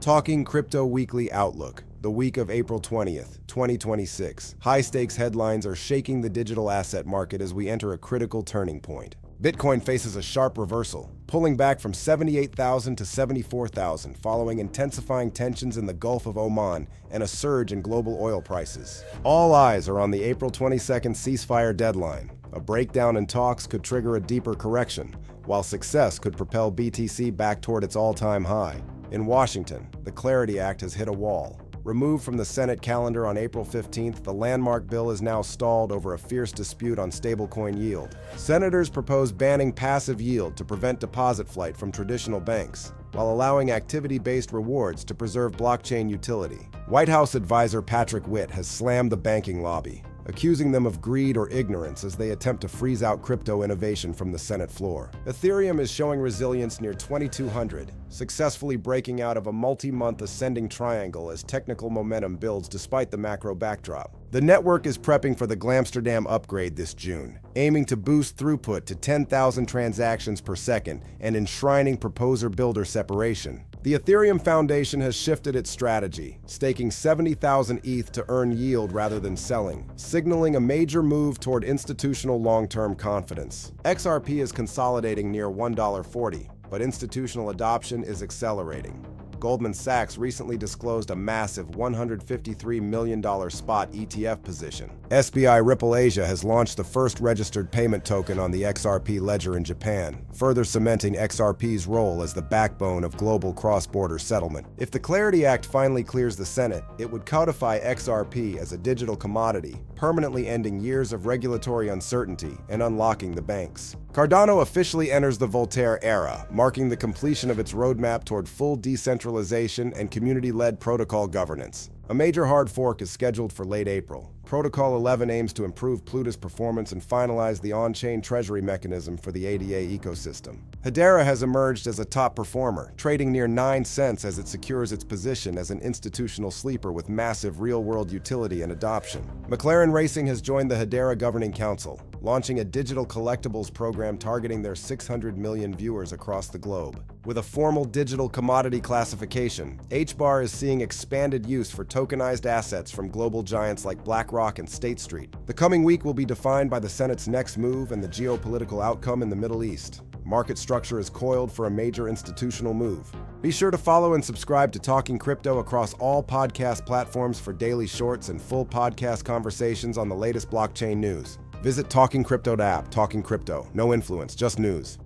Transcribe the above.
Talking Crypto Weekly Outlook, the week of April 20th, 2026. High-stakes headlines are shaking the digital asset market as we enter a critical turning point. Bitcoin faces a sharp reversal, pulling back from 78,000 to 74,000 following intensifying tensions in the Gulf of Oman and a surge in global oil prices. All eyes are on the April 22nd ceasefire deadline. A breakdown in talks could trigger a deeper correction, while success could propel BTC back toward its all-time high. In Washington, the Clarity Act has hit a wall. Removed from the Senate calendar on April 15th, the landmark bill is now stalled over a fierce dispute on stablecoin yield. Senators propose banning passive yield to prevent deposit flight from traditional banks, while allowing activity-based rewards to preserve blockchain utility. White House advisor Patrick Witt has slammed the banking lobby, accusing them of greed or ignorance as they attempt to freeze out crypto innovation from the Senate floor. Ethereum is showing resilience near 2,200, successfully breaking out of a multi-month ascending triangle as technical momentum builds despite the macro backdrop. The network is prepping for the Glamsterdam upgrade this June, aiming to boost throughput to 10,000 transactions per second and enshrining proposer-builder separation. The Ethereum Foundation has shifted its strategy, staking 70,000 ETH to earn yield rather than selling, signaling a major move toward institutional long-term confidence. XRP is consolidating near $1.40, but institutional adoption is accelerating. Goldman Sachs recently disclosed a massive $153 million spot ETF position. SBI Ripple Asia has launched the first registered payment token on the XRP ledger in Japan, further cementing XRP's role as the backbone of global cross-border settlement. If the Clarity Act finally clears the Senate, it would codify XRP as a digital commodity, permanently ending years of regulatory uncertainty and unlocking the banks. Cardano officially enters the Voltaire era, marking the completion of its roadmap toward full decentralization and community-led protocol governance. A major hard fork is scheduled for late April. Protocol 11 aims to improve Plutus performance and finalize the on-chain treasury mechanism for the ADA ecosystem. Hedera has emerged as a top performer, trading near 9 cents as it secures its position as an institutional sleeper with massive real-world utility and adoption. McLaren Racing has joined the Hedera Governing Council, launching a digital collectibles program targeting their 600 million viewers across the globe. With a formal digital commodity classification, HBAR is seeing expanded use for tokenized assets from global giants like BlackRock and State Street. The coming week will be defined by the Senate's next move and the geopolitical outcome in the Middle East. Market structure is coiled for a major institutional move. Be sure to follow and subscribe to Talking Crypto across all podcast platforms for daily shorts and full podcast conversations on the latest blockchain news. Visit Talking Crypto app. Talking Crypto. No influence, just news.